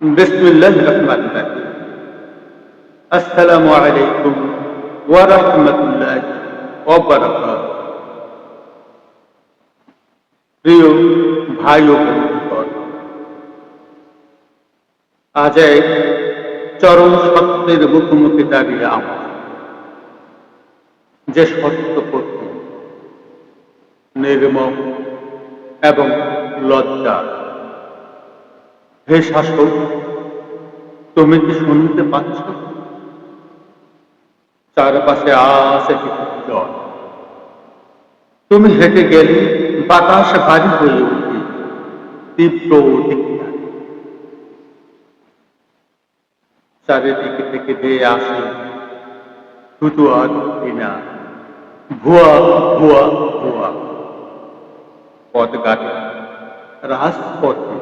বিসমিল্লাহির রহমানির রহিম। আসসালামু আলাইকুম ওয়া রাহমাতুল্লাহি ওয়া বারাকাতুহু। প্রিয় ভাই ও বন্ধুগণ, আজ এক চরম সত্যের মুখোমুখি দাঁড়িয়ে আমরা, যে সত্য কঠিন, নির্মম এবং লজ্জা। হে শাসক, তুমি কি শুনতে পাচ্ছ? চারপাশে আছে জল। তুমি হেঁটে গেলে বাতাস ভারী হয়ে ওঠে তীব্র অধিকার। চারিদিকে থেকে বেয়ে আসে শুধু আর ঘৃণা, ভুয়া ভুয়া ভুয়া। পথঘাটে, রাজপথে,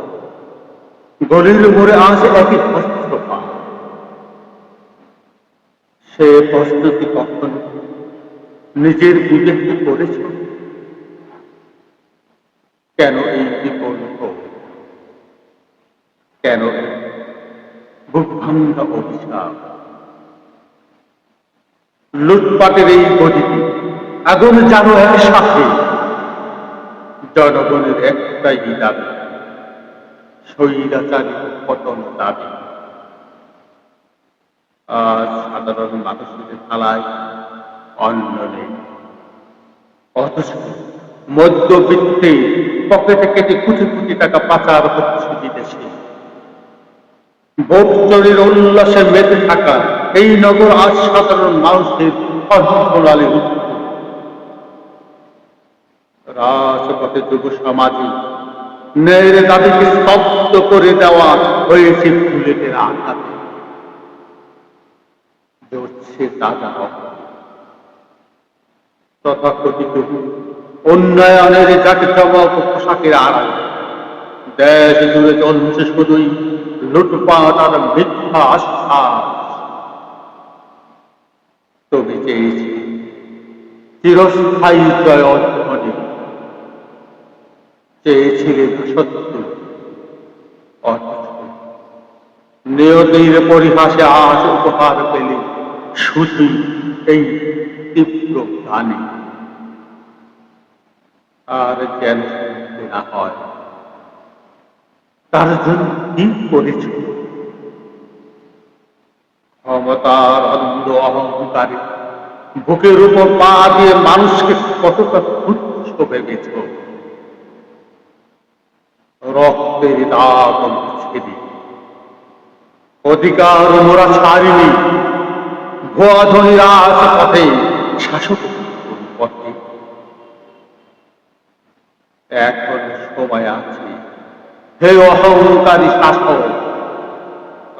গলির মোড়ে আসে একই অস্ত্রপা। সে প্রস্তুতি কখনো নিজের বুঝে করেছ? কেন এই বিকল্প? কেন এই বুক ভাঙ্গা অভিশাপ? লুটপাটের এই গদিতে আগুন জানো একসাথে। জনগণের একটাই দাবি, স্বৈরাচারী পতন দাবি। আজ সাধারণ মানুষের থালায় অন্ন নেই, অথচ মধ্যবিত্তে পকেটে কেটে কোটি কোটি টাকা পাচার হচ্ছে বিদেশে। ভোট চুরির উল্লাসে মেতে থাকা এই নগর আজ সাধারণ মানুষের অন্তরালে উঠল। রাজপথে যুব সমাজে ন্যায়ের দাবিকে স্তব্ধ করে দেওয়া হয়েছে বুলেটের আঘাতে। জ্বলছে তাজা রক্ত। তথাকথিত উন্নয়নের জাঁকজমক পোশাকের আড়াল দেশ জুড়ে চলছে শুধুই লুটপাট আর মিথ্যা আস্থা। তুমি চেয়েছি চিরস্থায়ী জয় অর্জনে, চেয়েছিলে সত্য, অথচ নিয়তির পরিহাসে আজ উপহার পেলে শুধুই এই তীব্র গানে। আর যেন শুনতে না হয়, তার জন্য কি করেছ? ক্ষমতার অন্ধ অহংকারে বুকের উপর পা দিয়ে মানুষকে কতটা তুচ্ছ ভেবেছ। রক্তের দাগ মুছে দিয়ে অধিকার মোরা ছাড়িনি। ভুয়া ধনী রাজপথে, শাসক পথে এখন সময় আছে। হে অহংকারী শাসক,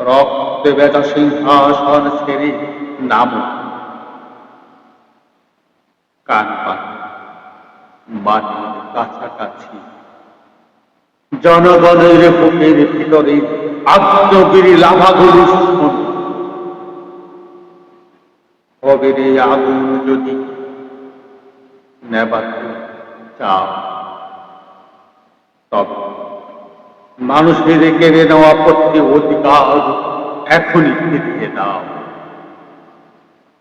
রক্তে বেজা সিংহাসন ছেড়ে নামো। কান পাতি মাটির কাছাকাছি, জনগণের বুকের ভিতরে আগ্নেয়গিরি লাভাগুলো শোনো। হবে রে আগুন যদি নেবাতে চাও, তবে মানুষের কেড়ে নেওয়া প্রতি অধিকার এখনই ফিরিয়ে দাও।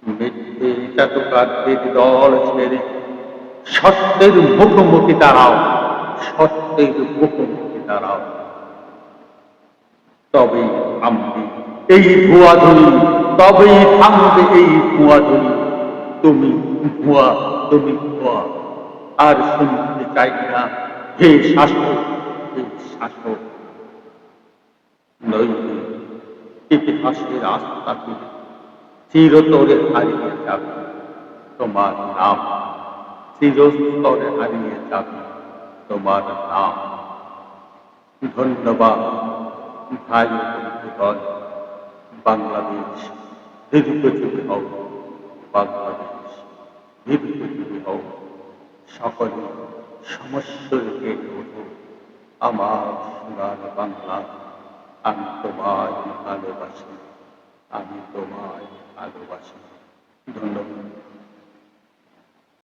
মিথ্যে চাটুকারদের দল ছেড়ে সত্যের মুখোমুখি দাঁড়াও, সত্যের মুখোমুখি দাঁড়াও। তবেই থামবে এই ভুয়া ধ্বনি, তবেই থামবে এই ভুয়া ধ্বনি। তুমি ভুয়া, তুমি ভুয়া। আর শুনতে চাই না হে শাসক, হে শাসক। নইলে ইতিহাসের আস্থা তুলে চিরতরে হারিয়ে যাবে তোমার নাম, চিরস্তরে হারিয়ে যাবে তোমার নাম। ধন্যবাদ ভাই ও বন্ধুগণ। বাংলাদেশ দীর্ঘজীবী হোক, বাংলাদেশ দীর্ঘজীবী হোক। সকলে সমস্যাকে ওঠো, আমার সোনার বাংলা। আমি তোমায় ভালোবাসি, আমি তোমায় ভালোবাসি। ধন্যবাদ।